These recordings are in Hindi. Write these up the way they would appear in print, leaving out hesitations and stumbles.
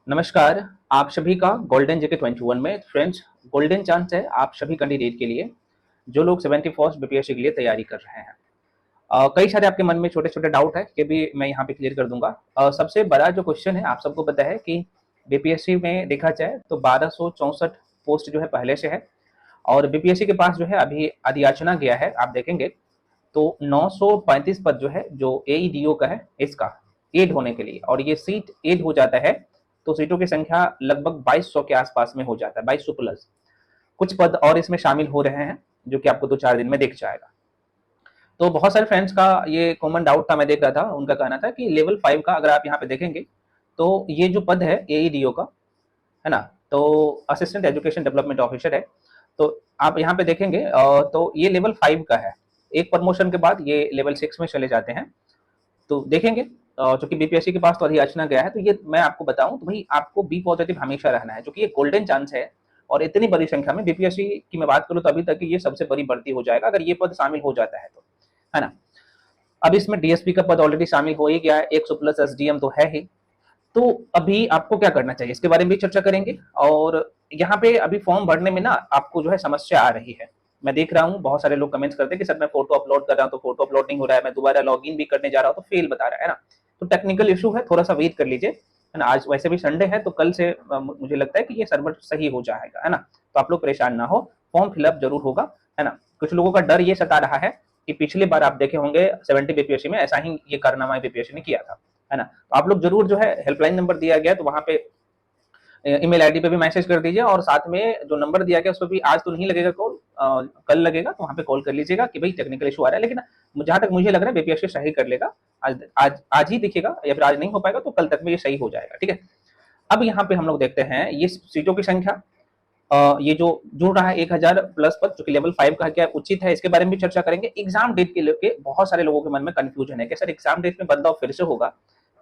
नमस्कार। आप सभी का गोल्डन जेके 21 में फ्रेंड्स गोल्डन चांस है आप सभी कैंडिडेट के लिए जो लोग 71st बीपीएससी के लिए तैयारी कर रहे हैं। कई सारे आपके मन में छोटे छोटे डाउट है कि भी मैं यहाँ पे क्लियर कर दूंगा। सबसे बड़ा जो क्वेश्चन है आप सबको पता है कि बीपीएससी में देखा जाए तो 1264 पोस्ट जो है पहले से है और बीपीएससी के पास जो है अभी अधियाचना गया है। आप देखेंगे तो 935 पद जो है जो एईडीओ का है इसका एड होने के लिए, और ये सीट एड हो जाता है तो सीटों की संख्या लगभग 2200 के आसपास में हो जाता है, 2200 प्लस। कुछ पद और इसमें शामिल हो रहे हैं जो कि आपको 2-4 दिन में दिख जाएगा। तो बहुत सारे फ्रेंड्स का ये कॉमन डाउट था, मैं देख रहा था, उनका कहना था कि लेवल 5 का अगर आप यहाँ पे देखेंगे तो ये जो पद है एईडीओ का है ना, तो असिस्टेंट एजुकेशन डेवलपमेंट ऑफिसर है। तो आप यहाँ पे देखेंगे तो ये लेवल 5 का है। एक प्रमोशन के बाद ये लेवल 6 में चले जाते हैं। तो देखेंगे चूंकि बीपीएससी के पास तो अधियाचना गया है, तो ये मैं आपको बताऊं तो भाई आपको बी पॉजिटिव हमेशा रहना है, क्योंकि ये गोल्डन चांस है। और इतनी बड़ी संख्या में बीपीएससी की मैं बात करूं तो अभी तक ये सबसे बड़ी भर्ती हो जाएगा अगर ये पद शामिल हो जाता है तो, है ना। अब इसमें डीएसपी का पद ऑलरेडी शामिल हो ही गया है, 100 प्लस एसडीएम तो है ही। तो अभी आपको क्या करना चाहिए इसके बारे में भी चर्चा करेंगे। और यहाँ पे अभी फॉर्म भरने में ना आपको जो है समस्या आ रही है। मैं देख रहा हूँ बहुत सारे लोग कमेंट्स करते हैं कि सर मैं फोटो अपलोड कर रहा हूँ तो फोटो अपलोड नहीं हो रहा है, मैं दोबारा लॉगिन भी करने जा रहा हूँ तो फेल बता रहा है ना। तो टेक्निकल इशू है, थोड़ा सा वेट कर लीजिए, है ना। आज वैसे भी संडे है तो कल से मुझे लगता है कि ये सर्वर सही हो जाएगा, है ना। तो आप लोग परेशान ना हो, फॉर्म फिलअप जरूर होगा, है ना। कुछ लोगों का डर ये सता रहा है कि पिछली बार आप देखे होंगे 70 बीपीएससी में ऐसा ही ये कारनामा बीपीएससी ने किया था, है ना। तो आप लोग जरूर जो है हेल्पलाइन नंबर दिया गया तो वहां पे ईमेल आईडी पे भी मैसेज कर दीजिए, और साथ में जो नंबर दिया गया उस पर भी आज तो नहीं लगेगा कॉल, कल लगेगा, तो वहां पे कॉल कर लीजिएगा कि भाई टेक्निकल इशू आ रहा है। लेकिन जहां तक मुझे लग रहा है बीपीएससी सही कर लेगा, आज ही दिखेगा या फिर आज नहीं हो पाएगा तो कल तक में ये सही हो जाएगा, ठीक है। अब यहाँ पे हम लोग देखते हैं ये सीटों की संख्या, ये जो जुड़ रहा है 1000 प्लस पद जो कि लेवल 5 का क्या उचित है इसके बारे में भी चर्चा करेंगे। एग्जाम डेट के लेके बहुत सारे लोगों के मन में कंफ्यूजन है कि सर एग्जाम डेट में बदलाव फिर से होगा।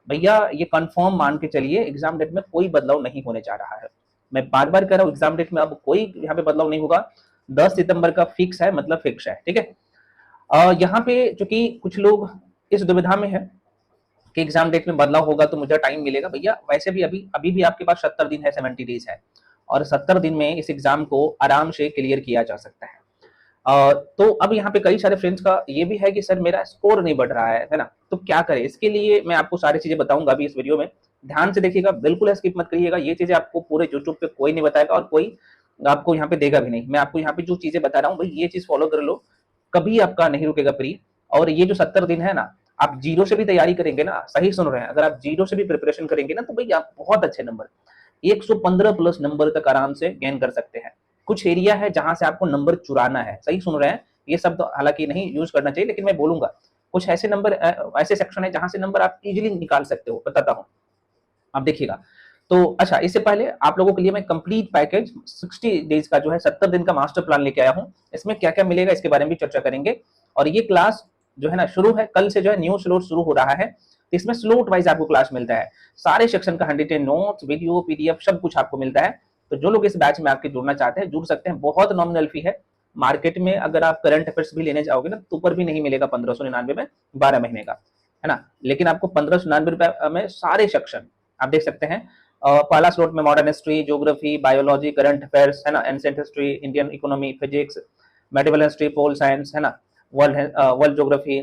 भैया ये कंफर्म मान के चलिए एग्जाम डेट में कोई बदलाव नहीं होने जा रहा है। मैं बार बार कह रहा हूँ एग्जाम डेट में अब कोई यहाँ पे बदलाव नहीं होगा। 10 सितंबर का फिक्स है, मतलब फिक्स है, ठीक है। यहाँ पे चूंकि कुछ लोग इस दुविधा में है कि एग्जाम डेट में बदलाव होगा तो मुझे टाइम मिलेगा। भैया वैसे भी अभी अभी भी आपके पास 70 दिन है, 70 डेज है, और 70 दिन में इस एग्जाम को आराम से क्लियर किया जा सकता है। तो अब यहाँ पे कई सारे फ्रेंड्स का ये भी है कि सर मेरा स्कोर नहीं बढ़ रहा है ना, तो क्या करें। इसके लिए मैं आपको सारी चीजें बताऊंगा अभी इस वीडियो में, ध्यान से देखिएगा, बिल्कुल स्किप मत करिएगा। ये चीजें आपको पूरे यूट्यूब पे कोई नहीं बताएगा और कोई आपको यहाँ पे देगा भी नहीं। मैं आपको यहाँ पे जो चीजें बता रहा हूँ भाई ये चीज फॉलो कर लो, कभी आपका नहीं रुकेगा प्री। और ये जो 70 दिन है ना, आप जीरो से भी तैयारी करेंगे ना, सही सुन रहे हैं, अगर आप जीरो से भी प्रिपरेशन करेंगे ना तो भाई आप बहुत अच्छे नंबर 115 प्लस नंबर तक आराम से गेन कर सकते हैं। कुछ एरिया है जहां से आपको नंबर चुराना है, सही सुन रहे हैं, ये शब्द हालांकि नहीं यूज करना चाहिए लेकिन मैं बोलूंगा। कुछ ऐसे नंबर, ऐसे सेक्शन है जहां से नंबर आप इजीली निकाल सकते हो, बताता हूं, आप देखिएगा। तो अच्छा, इससे पहले आप लोगों के लिए मैं कंप्लीट पैकेज 60 डेज का जो है 70 दिन का मास्टर प्लान लेके आया हूं। इसमें क्या क्या मिलेगा इसके बारे में भी चर्चा करेंगे। और ये क्लास जो है ना शुरू है, कल से जो है न्यू स्लॉट शुरू हो रहा है। इसमें स्लॉट वाइज आपको क्लास मिलता है, सारे सेक्शन का 110 नोट्स, वीडियो, पीडीएफ सब कुछ आपको मिलता है। तो जो लोग इस बैच में आपके जुड़ना चाहते हैं जुड़ सकते हैं, बहुत नॉमिनल फी है। मार्केट में अगर आप करंट अफेयर्स भी लेने जाओगे ना तो ऊपर भी नहीं मिलेगा 1599 में 12 महीने का, है ना। लेकिन आपको 1599 रुपए में सारे सेक्शन आप देख सकते हैं। पहला स्लॉट में modern history, geography, biology, current affairs, है ना, ancient history, Indian economy, physics, medieval history, pol science, है ना, वर्ल्ड ज्योग्राफी,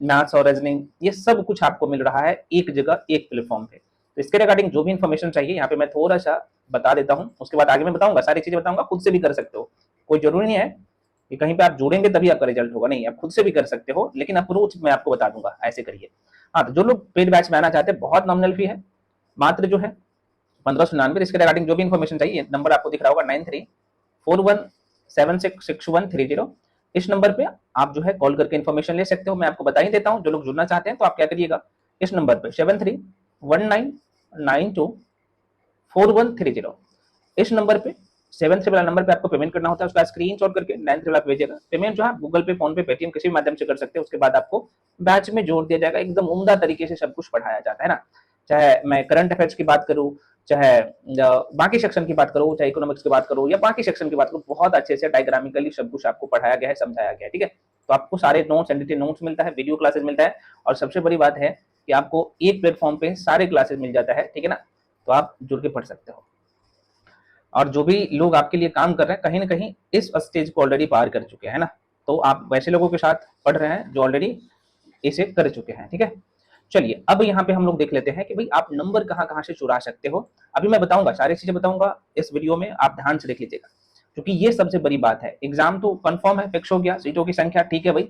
मैथ्स और रीजनिंग, ये सब कुछ आपको मिल रहा है एक जगह, एक प्लेटफॉर्म पे। तो इसके रिगार्डिंग जो भी इन्फॉर्मेशन चाहिए यहाँ पे मैं थोड़ा सा बता देता हूँ, उसके बाद आगे मैं बताऊंगा, सारी चीजें बताऊंगा, खुद से भी कर सकते हो। कोई जरूरी नहीं है कि कहीं पे आप जुड़ेंगे तभी आपका रिजल्ट होगा, नहीं, आप खुद से भी कर सकते हो, लेकिन अप्रोच मैं आपको बता दूंगा, ऐसे करिए। हाँ, तो जो लोग पेड बैच में आना चाहते हैं, बहुत नॉमिनल फी है, मात्र जो है 1599। इसके रिगार्डिंग जो भी इन्फॉर्मेशन चाहिए नंबर आपको दिख रहा होगा 9341766130। इस नंबर पे आप जो है कॉल करके इन्फॉर्मेशन ले सकते हो। मैं आपको बता ही देता हूँ, जो लोग जुड़ना चाहते हैं तो आप क्या करिएगा, इस नंबर पे 7319924130, इस नंबर पे 73 वाला नंबर पे आपको पेमेंट करना होता है। उसका स्क्रीनशॉट करके 93 आप भेजिएगा। पेमेंट जो है गूगल पे, फोन पे, पेटीएम किसी भी माध्यम से कर सकते हैं। उसके बाद आपको बैच में जोड़ दिया जाएगा। एकदम उम्दा तरीके से सब कुछ पढ़ाया जाता है ना, चाहे मैं करंट अफेयर्स की बात करूं, चाहे बाकी सेक्शन की बात करूं, चाहे इकोनॉमिक्स की बात करूं या बाकी सेक्शन की बात करूं, बहुत अच्छे से डायग्रामिकली सब कुछ आपको पढ़ाया गया है, समझाया गया है, ठीक है। तो आपको सारे नोट्स, एंडिटेड नोट्स मिलता है, वीडियो क्लासेस मिलता है, और सबसे बड़ी बात है कि आपको एक प्लेटफॉर्म पे सारे क्लासेस मिल जाता है, ठीक है ना। तो आप जुड़ के पढ़ सकते हो। और जो भी लोग आपके लिए काम कर रहे हैं कहीं ना कहीं इस स्टेज को ऑलरेडी पार कर चुके हैं ना, तो आप वैसे लोगों के साथ पढ़ रहे हैं जो ऑलरेडी इसे कर चुके हैं। ठीक है, चलिए अब यहाँ पे हम लोग देख लेते हैं कि भाई आप नंबर कहाँ कहाँ से चुरा सकते हो। अभी मैं बताऊंगा, सारी चीजें बताऊंगा इस वीडियो में, आप ध्यान से देख लीजिएगा, क्योंकि ये सबसे बड़ी बात है। एग्जाम तो कंफर्म है, फिक्स हो गया, सीटों की संख्या ठीक है भाई,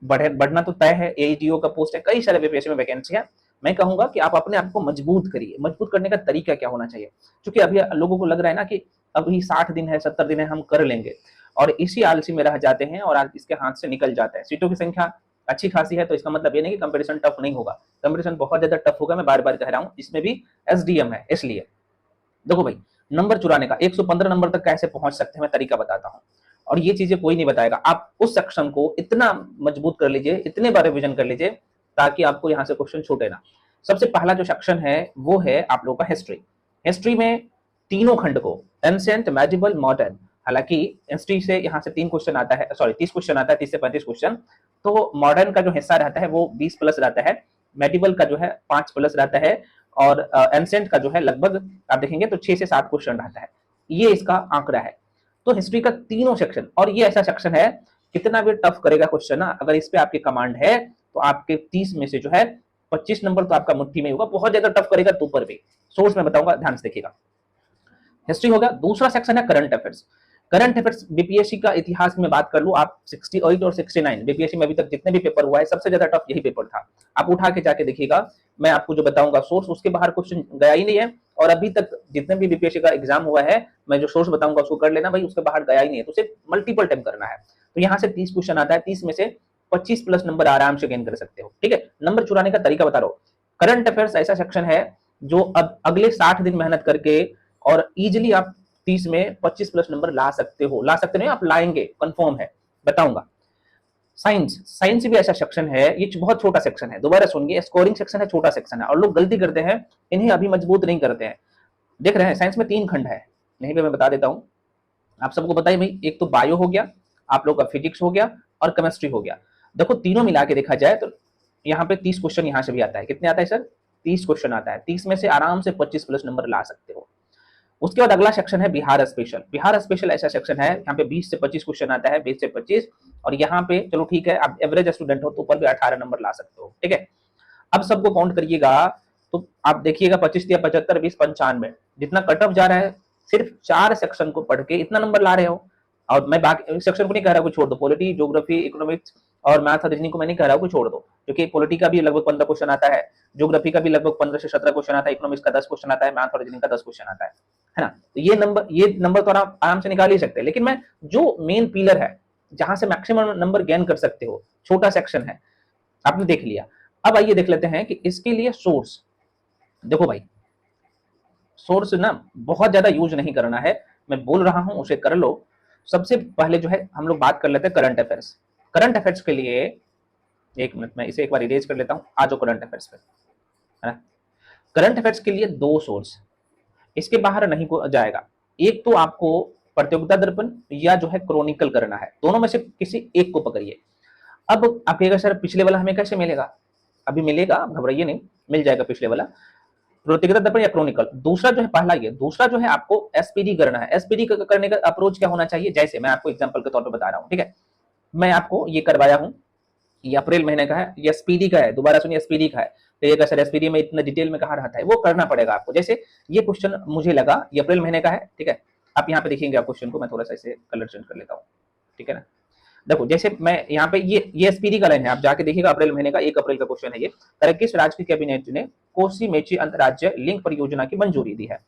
बढ़ना तो तय है, एईटीओ का पोस्ट है, कई सारे बीपीएससी में वैकेंसी है। मैं कहूंगा कि आप अपने आप को मजबूत करिए। मजबूत करने का तरीका क्या होना चाहिए, क्योंकि अभी लोगों को लग रहा है ना कि अभी 60 दिन है, 70 दिन है, हम कर लेंगे, और इसी आलसी में रह जाते हैं और आज इसके हाथ से निकल जाता है। सीटों की संख्या अच्छी खासी है, तो इसका मतलब ये नहीं कि कंपटीशन टफ नहीं होगा, कंपटीशन बहुत ज्यादा टफ होगा, मैं बार बार कह रहा हूँ। इसमें भी एसडीएम है, इसलिए देखो भाई, नंबर चुराने का 115 नंबर तक कैसे पहुंच सकते हैं मैं तरीका बताता हूँ, और ये चीजें कोई नहीं बताएगा। आप उस सेक्शन को इतना मजबूत कर लीजिए, इतने बार रिवीजन कर लीजिए, ताकि आपको यहाँ से क्वेश्चन छूटे ना। सबसे पहला जो सेक्शन है वो है आप लोगों का हिस्ट्री। हिस्ट्री में तीनों खंड को, एंशिएंट, मेडिवल, मॉडर्न, हालांकि हिस्ट्री से यहाँ से 3 क्वेश्चन आता है, सॉरी 30 क्वेश्चन आता है, 30 से 35 क्वेश्चन। तो मॉडर्न का जो हिस्सा रहता है वो 20 प्लस रहता है, मेडिवल का जो है 5 प्लस रहता है, और एंशिएंट का जो है लगभग आप देखेंगे तो 6 से 7 क्वेश्चन रहता है। ये इसका आंकड़ा है। तो हिस्ट्री का तीनों सेक्शन, और ये ऐसा सेक्शन है कितना भी टफ करेगा क्वेश्चन ना, अगर इस पे आपकी कमांड है तो आपके 30 में से जो है 25 नंबर तो आपका मुट्ठी में होगा। बहुत ज्यादा टफ करेगा तो ऊपर भी, सोर्स में बताऊंगा, ध्यान से देखिएगा। हिस्ट्री हो गया। दूसरा सेक्शन है current affairs. Current affairs BPSC का इतिहास में बात कर लूं, आप 68 और 69 बीपीएससी में अभी तक जितने भी पेपर हुआ है सबसे ज्यादा टफ यही पेपर था। आप उठा के जाके देखिएगा, मैं आपको जो बताऊंगा सोर्स, उसके बाहर क्वेश्चन गया ही नहीं है। और अभी तक जितने भी बीपीएससी का एग्जाम हुआ है, मैं जो सोर्स बताऊंगा उसको कर लेना भाई, उसके बाहर गया ही नहीं है, तो सिर्फ मल्टीपल टाइम करना है। तो यहाँ से 30 क्वेश्चन आता है, 30 में से 25 प्लस नंबर आराम से गेन कर सकते हो। ठीक है, नंबर चुराने का तरीका बता रहा हूं। करंट अफेयर्स ऐसा सेक्शन है जो अब अगले 60 दिन मेहनत करके और इजिली आप 30 में 25 प्लस नंबर ला सकते हो। ला सकते नहीं, आप लाएंगे, कंफर्म है, बताऊंगा। साइंस, साइंस भी ऐसा सेक्शन है, ये बहुत छोटा सेक्शन है, दोबारा सुनिए, स्कोरिंग सेक्शन है, छोटा सेक्शन है, और लोग गलती करते हैं, इन्हें अभी मजबूत नहीं करते हैं। देख रहे हैं साइंस में 3 खंड है, यहीं पे मैं बता देता हूं, आप सबको बताइए भाई। एक तो बायो हो गया, आप लोग का फिजिक्स हो गया, और केमिस्ट्री हो गया। देखो तीनों मिला के देखा जाए तो यहाँ पे 30 क्वेश्चन यहाँ से भी आता है। कितने आता है सर? 30 क्वेश्चन आता है। 30 में से आराम से 25 प्लस नंबर ला सकते हो। उसके बाद अगला सेक्शन है बिहार स्पेशल। बिहार स्पेशल ऐसा सेक्शन है, यहाँ पे 20 से 25 क्वेश्चन आता है, 20 से 25, और यहाँ पे चलो ठीक है, आप एवरेज स्टूडेंट हो तो ऊपर भी 18 नंबर ला सकते हो। ठीक है, अब सबको काउंट करिएगा तो आप देखिएगा 25 या 75, 20, 95, जितना कट ऑफ जा रहा है, सिर्फ 4 सेक्शन को पढ़ के इतना नंबर ला रहे हो। और मैं बाकी सेक्शन को नहीं कह रहा छोड़ दो, पॉलिटी, ज्योग्राफी, इकोनॉमिक्स और मैथ और रीजनिंग को मैं नहीं कह रहा छोड़ दो, क्योंकि पॉलिटी का भी लगभग 15 क्वेश्चन आता है, ज्योग्राफी का भी लगभग 15 से 17 क्वेश्चन आता है, इकोनॉमिक्स का 10 क्वेश्चन आता है, मैथ और रीजनिंग का 10 क्वेश्चन आता है ना। तो ये नंबर तो आप आराम से निकाल ही सकते हैं। लेकिन मैं जो मेन पिलर है जहां से मैक्सिमम नंबर गेन कर सकते हो, छोटा सेक्शन है, आपने देख लिया। अब आइए देख लेते हैं कि इसके लिए सोर्स। देखो भाई, सोर्स ना बहुत ज्यादा यूज नहीं करना है, मैं बोल रहा हूं उसे कर लो। सबसे पहले जो है हम लोग बात कर लेते हैं करंट अफेयर्स। करंट अफेयर्स के लिए, एक मिनट मैं इसे एक बार इरेज कर लेता हूं, आ जाओ करंट अफेयर्स पे, है ना। करंट अफेयर्स के लिए 2 सोर्स, इसके बाहर नहीं को जाएगा। एक तो आपको प्रतियोगिता दर्पण या जो है क्रॉनिकल करना है, दोनों में से किसी एक को पकड़िए। अब आप कहेगा सर पिछले वाला हमें कैसे मिलेगा? अभी मिलेगा, आप घबराइए नहीं, मिल जाएगा पिछले वाला, प्रतियोगिता दर्पण या क्रॉनिकल। दूसरा जो है, पहला ये, दूसरा जो है आपको एसपीडी करना है। एसपीडी करने का अप्रोच क्या होना चाहिए, जैसे मैं आपको एग्जांपल के तौर पे बता रहा हूं। ठीक है, मैं आपको ये करवाया हूं, ये अप्रैल महीने का है, ये एसपीडी का है, दोबारा सुनिए एसपीडी का है। तो ये सर एसपीडी में इतना डिटेल में कहा रहता है, वो करना पड़ेगा आपको। जैसे ये क्वेश्चन मुझे लगा ये अप्रैल महीने का है, ठीक है, आप यहाँ पे देखेंगे आप क्वेश्चन को, मैं थोड़ा सा इसे कलर चेंज कर लेता हूँ, ठीक है ना। देखो जैसे मैं यहाँ पे ये एसपीडी का लाइन है, आप जाके देखिएगा अप्रैल महीने का, 1 अप्रैल का क्वेश्चन है ये। किस राज्य की कैबिनेट ने कोसी मेची अंतरराज्य लिंक परियोजना की मंजूरी दी है?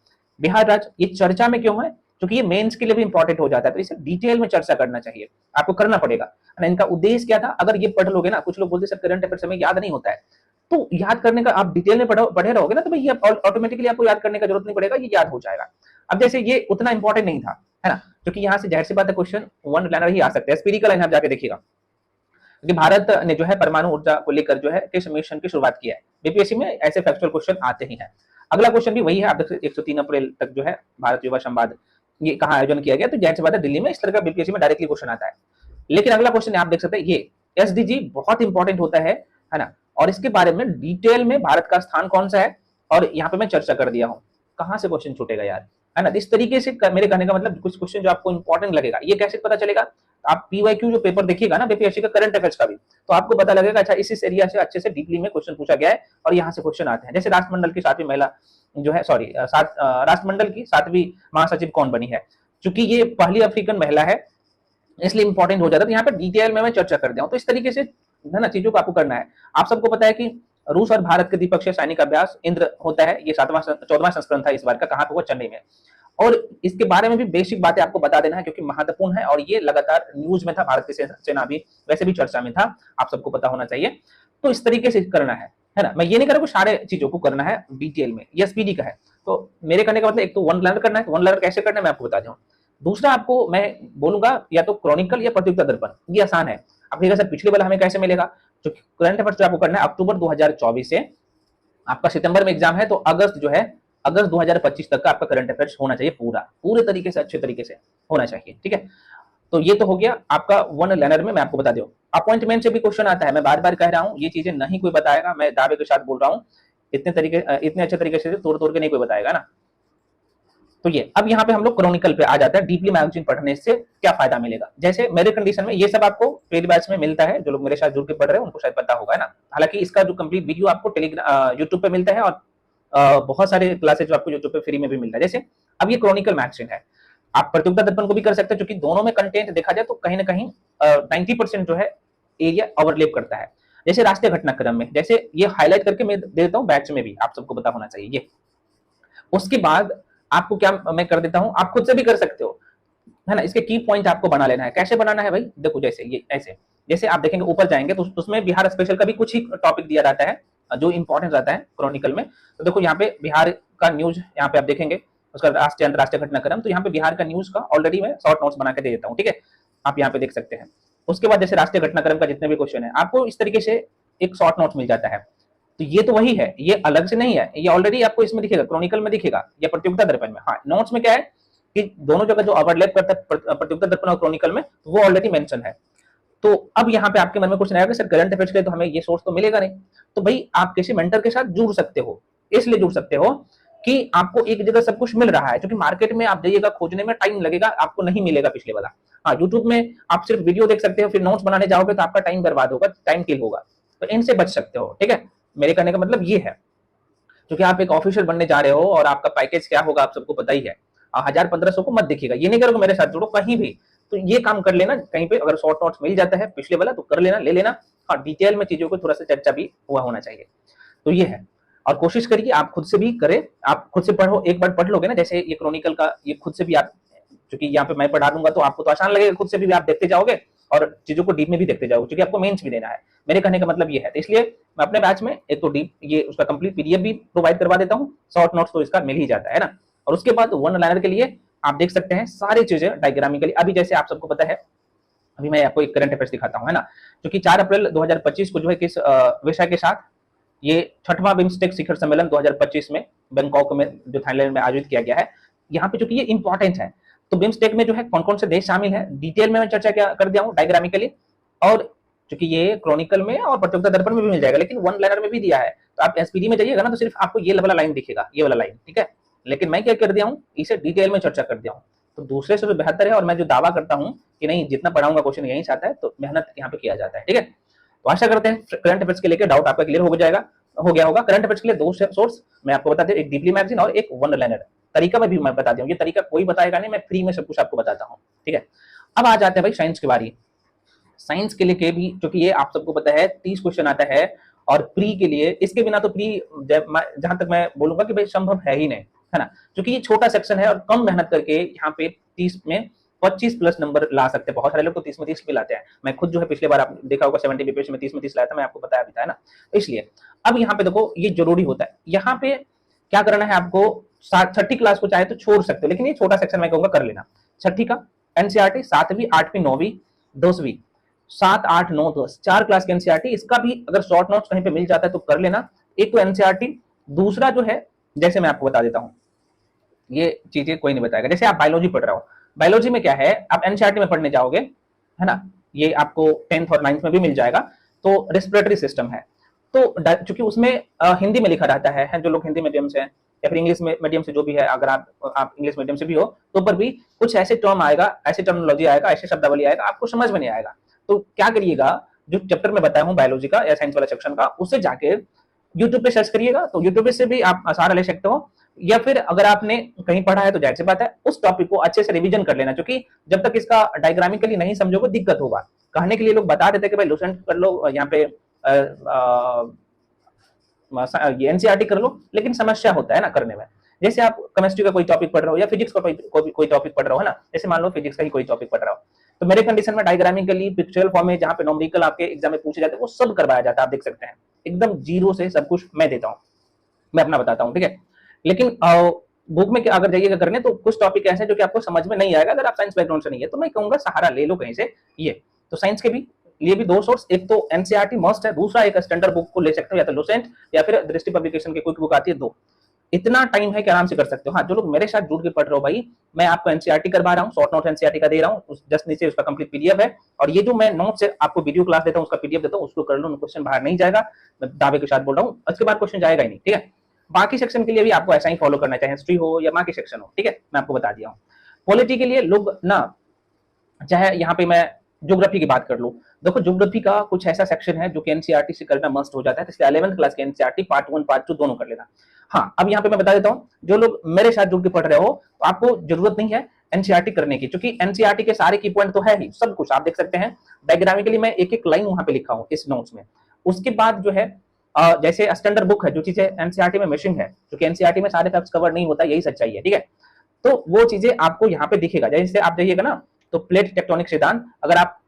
बिहार राज्य। ये चर्चा में क्यों है? क्योंकि ये मेंस के लिए भी इंपॉर्टेंट हो जाता है, तो इसे डिटेल में चर्चा करना चाहिए, आपको करना पड़ेगा। इनका उद्देश्य क्या था? अगर ये पढ़ लोगे ना, कुछ लोग बोलते सर करंट अफेयर्स हमें याद नहीं होता है, तो याद करने का आप डिटेल में पढ़े रहोगे ना, तो भाई ये ऑटोमेटिकली आपको याद करने का जरूरत नहीं पड़ेगा, ये याद हो जाएगा। अब जैसे ये उतना इंपॉर्टेंट नहीं था, है ना, क्योंकि यहाँ से जाहिर सी बात है क्वेश्चन 1 लाइनर ही आ सकते हैं। एसपीडी का लाइन आप जाके देखिएगा, क्योंकि भारत ने जो है परमाणु ऊर्जा को लेकर जो है किस मिशन की शुरुआत किया है। बीपीएससी में ऐसे फैक्चुअल क्वेश्चन आते ही हैं। अगला क्वेश्चन भी वही है, आप देखिए 103 अप्रैल तक जो है भारत युवा संवाद ये कहाँ आयोजन किया गया, तो जाहिर सी बात है दिल्ली में। इस तरह का बीपीएससी में डायरेक्टली क्वेश्चन आता है। लेकिन अगला क्वेश्चन आप देख सकते हैं, ये एसडीजी बहुत इंपॉर्टेंट होता है ना, और इसके बारे में डिटेल में भारत का स्थान कौन सा है, और यहाँ पे मैं चर्चा कर दिया हूँ, कहाँ से क्वेश्चन छूटेगा यार, है ना। इस तरीके से मेरे कहने का मतलब कुछ क्वेश्चन जो आपको इंपॉर्टेंट लगेगा, ये कैसे पता चलेगा, आप पीवाईक्यू जो पेपर देखिएगा ना बीपीएससी का करंट अफेयर्स का भी, तो आपको पता लगेगा अच्छा इस एरिया से अच्छे से डीपली में क्वेश्चन पूछा गया है और यहाँ से क्वेश्चन आते हैं। जैसे राष्ट्रमंडल की 7वीं महिला जो है, सॉरी राष्ट्रमंडल की 7वीं महासचिव कौन बनी है, क्योंकि ये पहली अफ्रीकन महिला है इसलिए इंपॉर्टेंट हो जाता है। तो यहाँ पे डिटेल में मैं चर्चा कर दिया हूँ। तो इस तरीके से है ना चीजों को आपको करना है। आप सबको पता है कि रूस और भारत के द्विपक्षीय सैनिक अभ्यास इंद्र होता है, ये 14वां संस्करण था इस बार का, कहाँ पे हुआ, चेन्नई में। और इसके बारे में भी बेसिक बातें आपको बता देना है क्योंकि महत्वपूर्ण है और ये लगातार न्यूज में था, भारत की सेना भी वैसे भी चर्चा में था, आप सबको पता होना चाहिए। तो इस तरीके से करना है ना। मैं ये नहीं कर रहा हूँ सारे चीजों को करना है डिटेल में, ये स्पीडी का है। तो मेरे करने का मतलब एक तो वन लाइनर करना है, वन लाइनर कैसे करना है मैं आपको बता दूं। दूसरा आपको मैं बोलूंगा या तो क्रॉनिकल या प्रतियोगिता दर्पण, ये आसान है। आप कहेगा सर पिछले वाला हमें कैसे मिलेगा, जो करंट अफेयर्स आपको करना है अक्टूबर 2024 से, आपका सितंबर में एग्जाम है तो अगस्त जो है, अगस्त 2025 तक का आपका करंट अफेयर्स होना चाहिए पूरे तरीके से, अच्छे तरीके से होना चाहिए, ठीक है। तो ये तो हो गया आपका वन लाइनर में, मैं आपको बता दूं। अपॉइंटमेंट से भी क्वेश्चन आता है, मैं बार बार कह रहा हूं ये चीजें नहीं कोई बताएगा, मैं दावे के साथ बोल रहा हूं, इतने अच्छे तरीके से तोड़ तोड़ के नहीं कोई बताएगा ना। तो ये अब यहाँ पे हम लोग क्रॉनिकल पे आ जाता है, डीपली मैगजीन पढ़ने से क्या फायदा मिलेगा। जैसे मेरे कंडीशन में ये सब आपको पेड बैच में मिलता है, जो लोग मेरे साथ जुड़ के पढ़ रहे हैं उनको शायद पता होगा, है ना। हालांकि इसका जो कंप्लीट वीडियो आपको टेलीग्राम यूट्यूब पे मिलता है और बहुत सारे क्लासेज जो आपको यूट्यूब पे फ्री में भी मिलता है। जैसे अब ये क्रॉनिकल मैगजीन है, आप प्रतियोगिता दर्पण को भी कर सकते हैं, क्योंकि दोनों में कंटेंट देखा जाए तो कहीं ना कहीं 90% जो है एरिया ओवरलैप करता है। जैसे राष्ट्रीय घटनाक्रम में, जैसे ये हाईलाइट करके मैं दे देता हूँ बैच में भी, आप सबको पता होना चाहिए ये। उसके बाद आपको क्या मैं कर देता हूं, आप खुद से भी कर सकते हो, है ना। इसके की पॉइंट आपको बना लेना है। कैसे बनाना है भाई, देखो जैसे ये ऐसे, जैसे आप देखेंगे ऊपर जाएंगे तो उसमें बिहार स्पेशल का भी कुछ ही टॉपिक दिया रहता है जो इंपॉर्टेंट रहता है क्रॉनिकल में। तो देखो यहाँ पे बिहार का न्यूज, यहाँ पे आप देखेंगे उसका राष्ट्रीय अंतरराष्ट्रीय घटनाक्रम, तो यहाँ पे बिहार का न्यूज का ऑलरेडी मैं शॉर्ट नोट्स बना के दे देता हूँ, ठीक है, आप यहाँ पे देख सकते हैं। उसके बाद जैसे राष्ट्रीय घटनाक्रम का जितने भी क्वेश्चन है आपको इस तरीके से एक शॉर्ट नोट्स मिल जाता है। तो ये तो वही है, ये अलग से नहीं है, ये ऑलरेडी आपको इसमें दिखेगा, क्रॉनिकल में दिखेगा या प्रतियोगिता दर्पण में। हाँ, नोट्स में क्या है कि दोनों जगह जो ओवरलैप करता है प्रतियोगिता दर्पण और क्रॉनिकल में, वो ऑलरेडी मेंशन है। तो अब यहाँ पे आपके मन में क्वेश्चन आएगा सर करंट अफेयर्स के लिए तो हमें ये सोर्स तो मिलेगा नहीं, तो भाई आप किसी मेंटर के साथ जुड़ सकते हो। इसलिए जुड़ सकते हो कि आपको एक जगह सब कुछ मिल रहा है, क्योंकि मार्केट में आप जाइएगा खोजने में टाइम लगेगा, आपको नहीं मिलेगा पिछले वाला। हाँ, यूट्यूब में आप सिर्फ वीडियो देख सकते हो, फिर नोट्स बनाने जाओगे तो आपका टाइम बर्बाद होगा, टाइम किल होगा। तो इनसे बच सकते हो, ठीक है। मेरे कहने का मतलब ये है, क्योंकि आप एक ऑफिशियल बनने जा रहे हो और आपका पैकेज क्या होगा आप सबको पता ही है। 1000-1500 को मत देखिएगा, ये नहीं करोगे मेरे साथ जुड़ो कहीं भी, तो ये काम कर लेना कहीं पे, अगर शॉर्ट नोट्स मिल जाता है पिछले वाला तो कर लेना, ले लेना। हाँ, डिटेल में चीजों को थोड़ा सा चर्चा भी हुआ होना चाहिए। तो ये है, और कोशिश करिए आप खुद से भी करें, आप खुद से पढ़ो, एक बार पढ़ लोगे ना, जैसे ये क्रॉनिकल का ये खुद से भी आप, क्योंकि यहाँ पे मैं पढ़ा दूंगा तो आपको तो आसान लगेगा, खुद से भी आप देखते जाओगे और चीजों को डीप में भी देखते जाओगे, क्योंकि आपको मेंस भी देना है। मेरे कहने का मतलब ये है, तो इसलिए मैं अपने बैच में एक तो डीप ये उसका कंप्लीट पीडीएफ भी प्रोवाइड करवा देता हूँ, शॉर्ट नोट्स तो इसका मिल ही जाता है ना। और उसके बाद वन लाइनर के लिए आप देख सकते हैं सारी चीजें डायग्रामिकली। अभी जैसे आप सबको पता है, अभी मैं आपको एक करंट अफेयर्स दिखाता हूँ, है ना, क्योंकि 4 अप्रैल 2025 को जो है किस विषय के साथ ये 6वां बिम्स्टेक शिखर सम्मेलन 2025 में बैंकॉक में जो थाईलैंड में आयोजित किया गया है, यहाँ पे चूंकि ये इंपॉर्टेंट है, तो बिम्स्टेक में जो है कौन कौन से देश शामिल है डिटेल में मैं चर्चा क्या कर दिया हूँ डायग्रामिकली। और चूंकि ये क्रॉनिकल में और प्रतियोगिता दर्पण में भी मिल जाएगा, लेकिन वन लाइनर में भी दिया है, तो आप एसपीडी में जाइएगा ना तो सिर्फ आपको ये वाला लाइन दिखेगा, ये वाला लाइन, ठीक है। लेकिन मैं क्या कर दिया हूँ, इसे डिटेल में चर्चा कर दिया हूँ, तो दूसरे से तो बेहतर है। और मैं जो दावा करता हूँ कि नहीं जितना पढ़ाऊंगा क्वेश्चन यहीं से आता है, तो मेहनत यहाँ पे किया जाता है, ठीक है। तो आशा करते हैं करंट अफेयर्स के लेकर डाउट आपका क्लियर हो गया होगा। करंट अफेयर्स के लिए 2 सोर्स मैं आपको बता दूं, एक डीपली मैगजीन और एक वन लाइनर। तरीका मैं भी मैं बता दूं, ये तरीका कोई बताएगा नहीं, मैं फ्री में सब कुछ आपको बताता हूँ, ठीक है। अब आ जाते हैं भाई साइंस की बारी। साइंस के लिए भी, क्योंकि ये आप सबको पता है 30 क्वेश्चन आता है, और प्री के लिए इसके बिना तो प्री जहां तक मैं बोलूंगा कि भाई संभव है ही नहीं, है ना, क्योंकि ये छोटा सेक्शन है और कम मेहनत करके यहाँ पे 30 में 25 प्लस नंबर ला सकते हैं। बहुत सारे लोग तो 30 में 30 भी लाते हैं, मैं खुद जो है पिछले बार आप देखा होगा 70 बीपीएससी में 30 में 30 लाया था, मैं आपको बताया भी था, है ना। तो इसलिए अब यहाँ पे देखो ये जरूरी होता है, यहाँ पे क्या करना है आपको, 6ठी क्लास को चाहे तो छोड़ सकते हो, लेकिन ये छोटा सेक्शन मैं कहूंगा कर लेना। 6ठी का एनसीईआरटी, 7वीं 8वीं 9वीं 10वीं 7 8 9 10 4 क्लास के एनसीईआरटी, इसका भी अगर शॉर्ट नोट्स कहीं पे मिल जाता है तो कर लेना। एक तो एनसीईआरटी, दूसरा जो है जैसे मैं आपको बता देता हूँ, ये चीजें कोई नहीं बताएगा। जैसे आप बायोलॉजी पढ़ रहे हो, बायोलॉजी में क्या है, आप एनसीईआरटी में पढ़ने जाओगे, है ना, ये आपको 10th और 9th में भी मिल जाएगा। तो रेस्पिरेटरी सिस्टम है, चूंकि उसमें हिंदी में लिखा रहता है, जो लोग हिंदी मीडियम से हैं या फिर इंग्लिश मीडियम से जो भी है, अगर आप इंग्लिश मीडियम से भी हो तो पर भी कुछ ऐसे टर्म आएगा, ऐसे टर्मिनोलॉजी आएगा, ऐसे शब्दावली आएगा, आपको समझ में नहीं आएगा। तो क्या करिएगा, जो चैप्टर में बताया हूँ बायोलॉजी का या साइंस वाला सेक्शन का, उससे जाके यूट्यूब पे सर्च करिएगा, तो यूट्यूब से भी आप सहारा ले सकते हो, या फिर अगर आपने कहीं पढ़ा है तो जाहिर सी बात है उस टॉपिक को अच्छे से रिवीजन कर लेना, क्योंकि जब तक इसका डायग्रामिकली नहीं समझोगे दिक्कत होगा। कहने के लिए लोग बता देते कि भाई लुसेंट कर लो, यहाँ पे ये एनसीईआरटी कर लो, लेकिन समस्या होता है ना करने में। जैसे आप केमिस्ट्री का कोई टॉपिक पढ़ रहे हो या फिजिक्स का कोई टॉपिक पढ़ रहे हो, है ना, जैसे मान लो फिजिक्स का ही कोई टॉपिक पढ़ रहे हो, तो मेरे कंडीशन में डायग्रामिकली पिक्चरल फॉर्म में जहां पे न्यूमेरिकल आपके एग्जाम में पूछे जाते हैं वो सब करवाया जाता है, आप देख सकते हैं एकदम जीरो से सब कुछ मैं देता हूँ, मैं अपना बताता हूँ, ठीक है। लेकिन बुक में अगर जाइएगा करने तो कुछ टॉपिक ऐसे जो कि आपको समझ में नहीं आएगा अगर आप साइंस बैकग्राउंड से नहीं है, तो मैं कहूंगा सहारा ले लो कहीं से। ये तो साइंस के भी लिए भी दो सोर्स, एक तो एनसीईआरटी मस्ट है, दूसरा एक स्टैंडर्ड बुक को ले सकते हो, या तो लुसेंट या फिर दृष्टि पब्लिकेशन की कोई बुक आती है, दो। इतना टाइम है कि आराम से कर सकते हो। हाँ, जो लोग मेरे साथ जुड़ के पढ़ रहे हो भाई, मैं आपको एनसीईआरटी करवा रहा हूँ, शॉर्ट नोट एनसीईआरटी का दे रहा हूँ, जस्ट नीचे उसका कंप्लीट पीडीएफ है, और ये जो मैं नोट से आपको वीडियो क्लास देता हूँ उसका पीडीएफ देता हूँ, उसको कर लो, क्वेश्चन बाहर नहीं जाएगा, मैं दावे के साथ बोल रहा हूँ, उसके बाद क्वेश्चन जाएगा ही नहीं, ठीक है। बाकी सेक्शन के लिए भी आपको ऐसा ही फॉलो करना चाहिए, हिस्ट्री हो या बाकी सेक्शन हो, ठीक है, मैं आपको बता दिया हूँ। पॉलिटी के लिए लोग ना, चाहे यहाँ पे मैं ज्योग्राफी की बात कर लूं, देखो ज्योग्राफी का कुछ ऐसा सेक्शन है जो कि एनसीईआरटी से करना मस्ट हो जाता है, इसलिए 11th क्लास के एनसीईआरटी पार्ट 1 पार्ट 2 दोनों कर लेना। हाँ, अब यहाँ पे मैं बता देता हूँ, जो लोग मेरे साथ जुड़ के पढ़ रहे हो तो आपको जरूरत नहीं है एनसीईआरटी करने की, क्योंकि एनसीईआरटी के सारे की पॉइंट तो है ही, सब कुछ आप देख सकते हैं डायग्रामिकली, मैं एक एक लाइन वहां पे लिखा हूँ इस नोट्स में। उसके बाद जो है जैसे स्टैंडर्ड बुक है, जो चीजें एनसीईआरटी में मिसिंग है, क्योंकि एनसीईआरटी में सारे फैक्ट्स कवर नहीं होता, यही सच्चाई है, ठीक है। तो वो चीजें आपको यहाँ पे दिखेगा, जैसे आप जाइएगा ना तो प्लेट टेक्टोनिक सिद्धांत, अगर आप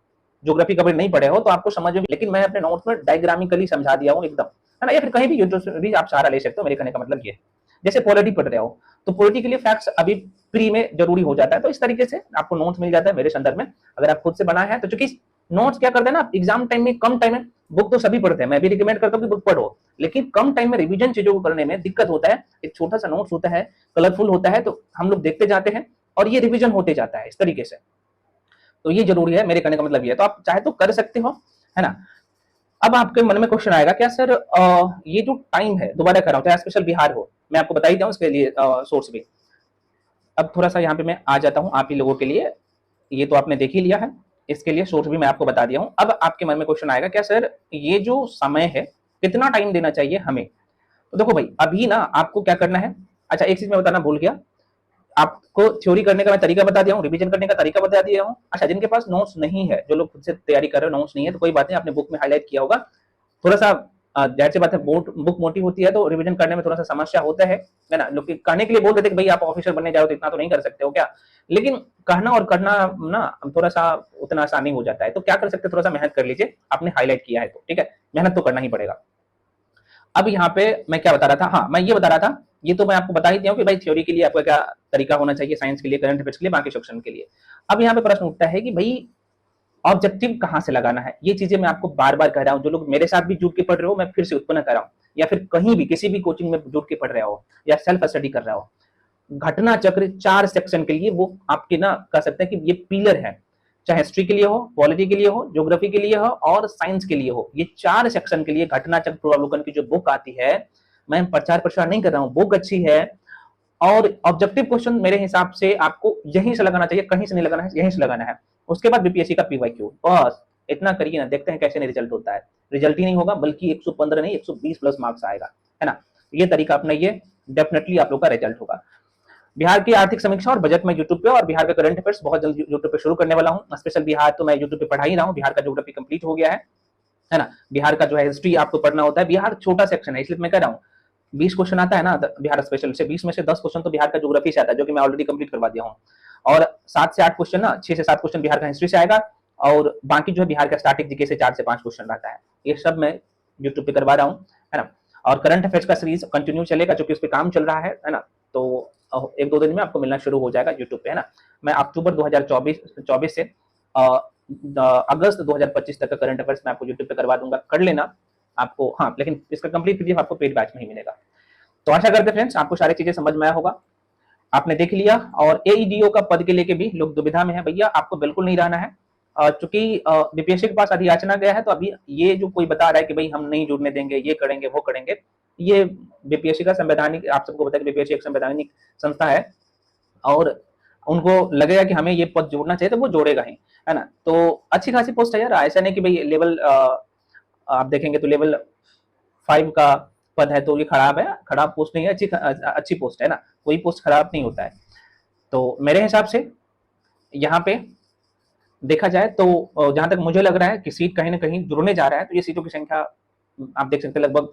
ज्योग्राफी कभी नहीं पढ़े हो तो आपको समझ में, लेकिन मैं अपने नोट्स में डायग्रामिकली समझा दिया हूँ एकदम, है ना, या फिर कहीं भी यूट्यूब से भी आप सहारा ले सकते हो। मेरे कहने का मतलब ये है, जैसे पॉलिटी पढ़ रहे हो तो पॉलिटी के लिए फैक्ट्स अभी प्री में जरूरी हो जाता है, तो इस तरीके से आपको नोट्स मिल जाता है मेरे संदर्भ में, अगर आप खुद से बनाए हैं तो। चूंकि नोट्स क्या करते हैं ना, एग्जाम टाइम में कम टाइम में, बुक तो सभी पढ़ते हैं, मैं भी रिकमेंड करता हूँ कि बुक पढ़ो, लेकिन कम टाइम में रिवीजन चीजों को करने में दिक्कत होता है। एक छोटा सा नोट्स होता है, कलरफुल होता है, तो हम लोग देखते जाते हैं और ये रिवीजन होते जाता है इस तरीके से, तो ये जरूरी है, मेरे कहने का मतलब ये है। तो आप चाहे तो कर सकते हो, है ना। अब आपके मन में क्वेश्चन आएगा, क्या सर ये जो टाइम है, दोबारा कर रहा हूँ, चाहे स्पेशल बिहार हो, मैं आपको बता ही दूं इसके लिए सोर्स भी। अब थोड़ा सा यहाँ पे मैं आ जाता हूँ आप ही लोगों के लिए, ये तो आपने देख ही लिया है, इसके लिए सोर्स भी मैं आपको बता दिया हूँ। अब आपके मन में क्वेश्चन आएगा, क्या सर ये जो समय है कितना टाइम देना चाहिए हमें। तो देखो भाई, अभी ना आपको क्या करना है, अच्छा एक चीज मैं बताना भूल गया, आपको थ्योरी करने का मैं तरीका बता दिया हूँ, रिवीजन करने का तरीका बता दिया हूँ। अच्छा, जिनके पास नोट्स नहीं है, जो लोग खुद से तैयारी कर रहे हो, नोट्स नहीं है तो कोई बात नहीं, आपने बुक में हाईलाइट किया होगा, थोड़ा सा जाहिर सी बात है बुक मोटी होती है तो रिवीजन करने में थोड़ा सा समस्या होता है ना। लोग कहने के लिए बोल देते कि भाई आप ऑफिसर बनने जाओ तो इतना तो नहीं कर सकते हो क्या, लेकिन कहना और करना ना थोड़ा सा उतना आसानी हो जाता है, तो क्या कर सकते, थोड़ा सा मेहनत कर लीजिए, आपने हाईलाइट किया है तो ठीक है, मेहनत तो करना ही पड़ेगा। अब यहाँ पे मैं क्या बता रहा था, हाँ मैं ये बता रहा था, ये तो मैं आपको बता ही दिया हूँ कि भाई थ्योरी के लिए आपका क्या तरीका होना चाहिए, साइंस के लिए, करंट अफेयर्स के लिए, बाकी सेक्शन के लिए। अब यहाँ पे प्रश्न उठता है कि भाई ऑब्जेक्टिव कहाँ से लगाना है, ये चीजें मैं आपको बार बार कह रहा हूँ, जो लोग मेरे साथ भी जुड़ के पढ़ रहे हो मैं फिर से उत्पन्न कर रहा हूँ, या फिर कहीं भी किसी भी कोचिंग में जुड़ के पढ़ रहे हो या सेल्फ स्टडी कर रहे हो, घटना चक्र 4 सेक्शन के लिए वो आपके ना कह सकते हैं कि ये पिलर है, चाहे हिस्ट्री के लिए हो, पॉलिटी के लिए हो, ज्योग्राफी के लिए हो और साइंस के लिए हो, ये 4 सेक्शन के लिए घटना चक्र पूर्वावलोकन की जो बुक आती है, मैं प्रचार प्रसार नहीं कर रहा हूँ, बुक अच्छी है, और ऑब्जेक्टिव क्वेश्चन मेरे हिसाब से आपको यहीं से लगाना चाहिए, कहीं से नहीं लगाना है, यहीं से लगाना है। उसके बाद बीपीएससी का पीवाईक्यू, बस इतना करिए ना, देखते हैं कैसे नहीं रिजल्ट होता है, रिजल्ट ही नहीं होगा बल्कि 115 नहीं 120 प्लस मार्क्स आएगा, है ना। ये तरीका अपनाइए, डेफिनेटली आप लोग का रिजल्ट होगा। बिहार की आर्थिक समीक्षा और बजट में यूट्यूब पे, और बिहार का करंट अफेयर्स बहुत जल्द यूट्यूब पे शुरू करने वाला हूँ। स्पेशल बिहार तो मैं यूट्यूब पे पढ़ा ही रहा हूँ, बिहार का ज्योग्राफी कंप्लीट हो गया है ना। बिहार का जो है हिस्ट्री आपको पढ़ना होता है, बिहार छोटा सेक्शन है इसलिए मैं कह रहा हूँ 20 क्वेश्चन आता है ना बिहार स्पेशल से, 20 में से 10 क्वेश्चन तो बिहार का ज्योग्राफी से आता है, जो कि मैं ऑलरेडी कंप्लीट करवा दिया हूँ, और 7 से 8 क्वेश्चन ना 6 से 7 क्वेश्चन बिहार का हिस्ट्री से आएगा, और बाकी जो है बिहार का स्टैटिक जीके से 4 से 5 क्वेश्चन रहता है। ये सब मैं यूट्यूब पे करवा रहा हूँ, है ना। और करंट अफेयर्स का सीरीज कंटिन्यू चलेगा, जो कि उस पर काम चल रहा है ना, तो 1-2 दिन में आपको मिलना शुरू हो जाएगा यूट्यूब पे, है ना। मैं अक्टूबर 2024 से अगस्त 2025 तक का करंट अफेयर्स मैं आपको यूट्यूब पे करवा दूंगा, कर लेना आपको, हाँ लेकिन इसका कंप्लीट पीडीएफ आपको पेड बैच में ही मिलेगा। तो आशा करते फ्रेंड्स आपको सारी चीजें समझ में आया होगा, आपने देख लिया। और एईडीओ का पद के लेके भी लोग दुविधा में है, भैया आपको बिल्कुल नहीं रहना है, चूंकि बीपीएससी के पास अधियाचना गया है, तो अभी ये जो कोई बता रहा है कि भाई हम नहीं जुड़ने देंगे, ये करेंगे वो करेंगे, ये बीपीएससी का संवैधानिक, आप सबको पता है कि बीपीएससी एक संवैधानिक संस्था है और उनको लगेगा कि हमें ये पद जोड़ना चाहिए तो वो जोड़ेगा ही, है ना। तो अच्छी खासी पोस्ट है यार, ऐसा नहीं कि भाई लेवल आप देखेंगे तो लेवल 5 का पद है तो ये खराब है, खराब पोस्ट नहीं है, अच्छी पोस्ट है ना, कोई पोस्ट खराब नहीं होता है। तो मेरे हिसाब से यहाँ पे देखा जाए तो जहां तक मुझे लग रहा है कि सीट कहीं ना कहीं जुड़ने जा रहा है, तो ये सीटों की संख्या आप देख सकते हैं लगभग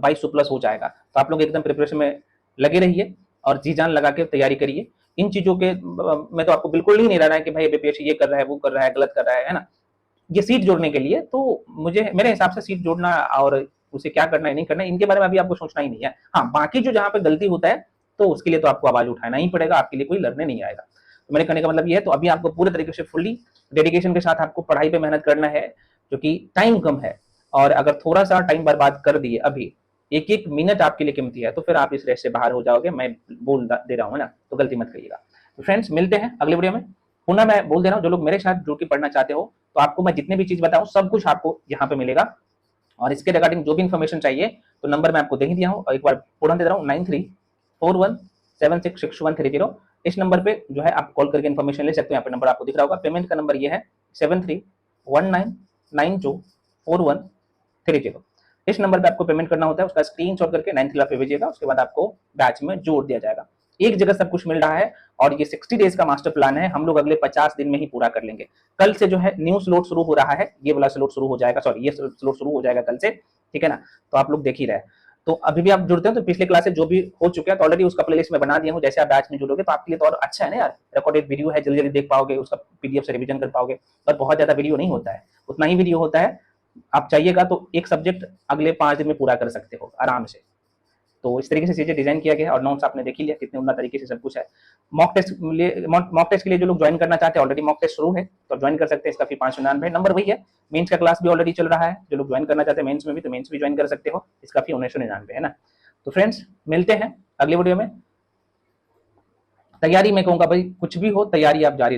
2200 प्लस हो जाएगा। तो आप लोग एकदम प्रिपरेशन में लगे रहिए और जी जान लगा के तैयारी करिए। इन चीजों के मैं तो आपको बिल्कुल ही नहीं रह रहा है कि भाई बीपीएससी ये कर रहा है, वो कर रहा है, गलत कर रहा है ना। ये सीट जोड़ने के लिए, तो मुझे मेरे हिसाब से सीट जोड़ना और उसे क्या करना है नहीं करना है, इनके बारे में अभी आपको सोचना ही नहीं है। हाँ, बाकी जो जहां पे गलती होता है तो उसके लिए तो आपको आवाज उठाना ही पड़ेगा, आपके लिए कोई लड़ने नहीं आएगा। तो मेरे कहने का मतलब ये है, तो अभी आपको पूरे तरीके से फुल्ली डेडिकेशन के साथ आपको पढ़ाई पे मेहनत करना है, क्योंकि टाइम कम है। और अगर थोड़ा सा टाइम बर्बाद कर दिए अभी, एक एक मिनट आपके लिए कीमती है, तो फिर आप इस रेस से बाहर हो जाओगे। मैं बोल दे रहा हूँ ना, तो गलती मत करिएगा। तो फ्रेंड्स, मिलते हैं अगले वीडियो में। पुनः मैं बोल दे रहा हूँ, जो लोग मेरे साथ जुड़ के पढ़ना चाहते हो, तो आपको मैं जितने भी चीज बताऊँ सब कुछ आपको यहाँ पे मिलेगा। और इसके रिगार्डिंग जो भी इन्फॉर्मेशन चाहिए तो नंबर मैं आपको दे ही दिया हूँ, और एक बार पूर्ण दे रहा हूँ, 9341766130। इस नंबर पे जो है आप कॉल करके इन्फॉर्मेशन ले सकते हो। यहाँ पे नंबर आपको दिख रहा होगा। पेमेंट का नंबर ये है 7319924130। इस नंबर पे आपको पेमेंट करना होता है, उसका स्क्रीनशॉट करके 93 पे भेजिएगा। उसके बाद आपको बैच में जोड़ दिया जाएगा। एक जगह सब कुछ मिल रहा है, और ये 60 डेज का मास्टर प्लान है, हम लोग अगले 50 दिन में ही पूरा कर लेंगे। कल से जो है न्यू स्लॉट शुरू हो रहा है, ये वाला स्लॉट शुरू हो जाएगा, सॉरी ये स्लॉट शुरू हो जाएगा कल से, ठीक है ना। तो आप लोग देख ही रहे। तो अभी भी आप जुड़ते हो तो पिछले क्लासेस जो भी हो चुके हैं तो ऑलरेडी उसका प्लेलिस्ट में बना दिया हूँ। जैसे आप बैच में जुड़ोगे तो आपके लिए तो और अच्छा है ना यार, रिकॉर्डेड वीडियो है, जल्दी जल्दी देख पाओगे, उसका पीडीएफ से रिवीजन कर पाओगे। और बहुत ज्यादा वीडियो नहीं होता है, उतना ही वीडियो होता है। आप चाहिएगा तो एक सब्जेक्ट अगले 5 दिन में पूरा कर सकते हो आराम से। तो इस तरीके से चीजें डिजाइन किया गया है, और नोट्स आपने देख ही लिया कितने उम्दा तरीके से सब कुछ है। मॉक टेस्ट के लिए जो लोग ज्वाइन करना चाहते हैं, ऑलरेडी मॉक टेस्ट शुरू है, तो ज्वाइन कर सकते हैं। इसका फी 599 नंबर वही है। मेंस का क्लास भी ऑलरेडी चल रहा है, जो लोग ज्वाइन करना चाहते हैं मेंस में भी, तो मेंस भी ज्वाइन कर सकते हो। इसका फी 1999 है ना। तो फ्रेंड्स, मिलते हैं अगले वीडियो में। तैयारी मैं कहूंगा भाई, कुछ भी हो तैयारी आप जारी